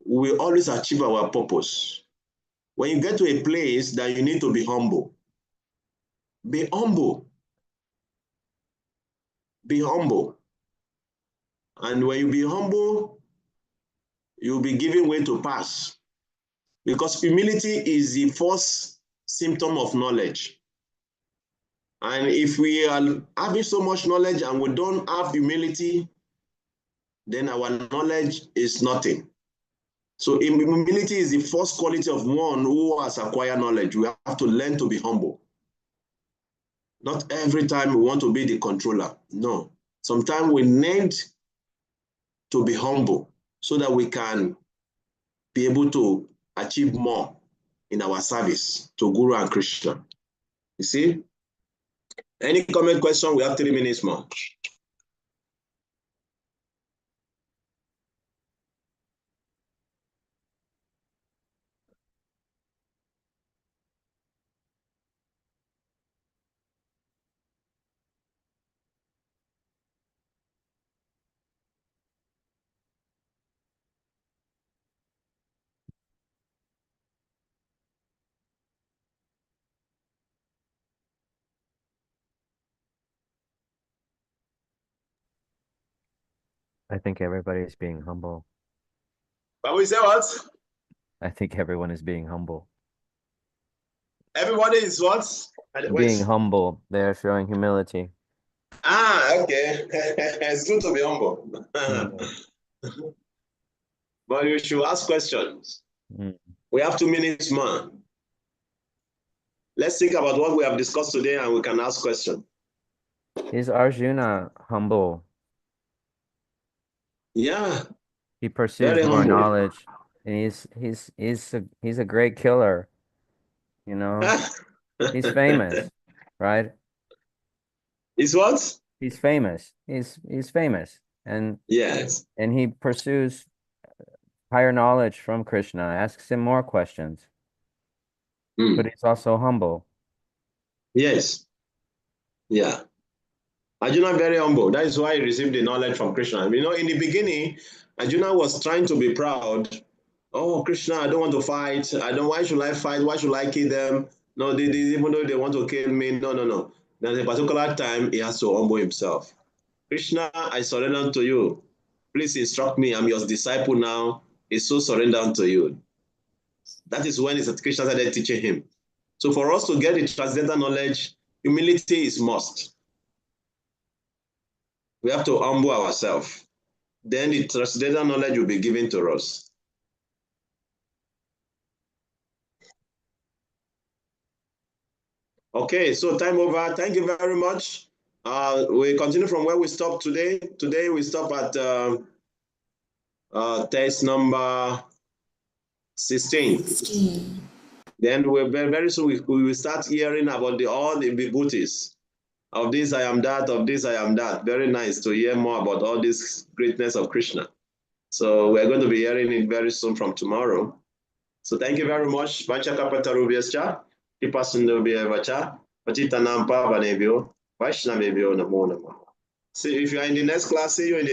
we always achieve our purpose. When you get to a place that you need to be humble, be humble. Be humble. And when you be humble, you'll be giving way to pass. Because humility is the first symptom of knowledge. And if we are having so much knowledge and we don't have humility, then our knowledge is nothing. So humility is the first quality of one who has acquired knowledge. We have to learn to be humble. Not every time we want to be the controller. No. Sometimes we need to be humble so that we can be able to achieve more in our service to Guru and Krishna. You see? Any comment, question? We have 3 minutes more. I think everybody's being humble. But we say what? I think everyone is being humble. Everybody is what? Being humble. They're showing humility. Ah, okay. It's good to be humble. But you should ask questions. We have 2 minutes more. Let's think about what we have discussed today and we can ask questions. Is Arjuna humble? Yeah. He pursues more knowledge, and he's a great killer. You know, he's famous, right? He's what? He's famous. He's famous, and yes, and he pursues higher knowledge from Krishna. Asks him more questions, but he's also humble. Yes. Yeah. Arjuna very humble. That is why he received the knowledge from Krishna. You know, in the beginning, Arjuna was trying to be proud. Oh, Krishna, I don't want to fight. Why should I fight? Why should I kill them? No, even though they want to kill me. No. There's a particular time he has to humble himself. Krishna, I surrender to you. Please instruct me. I'm your disciple now. He's so surrendered to you. That is when Krishna started teaching him. So for us to get the transcendental knowledge, humility is must. We have to humble ourselves. Then the transcendental knowledge will be given to us. Okay, so time over. Thank you very much. We continue from where we stopped today. Today we stop at test number 16. 16. Then very soon we will start hearing about all the vibhutis. Of this I am that, of this I am that. Very nice to hear more about all this greatness of Krishna. So we're going to be hearing it very soon from tomorrow. So thank you very much. Vachakapatarubhyascha, Kipasundobhyavacha, Patitanam Pavanebhyo, Vaishnavebhyo Namo Namaha. See, if you are in the next class, see you in the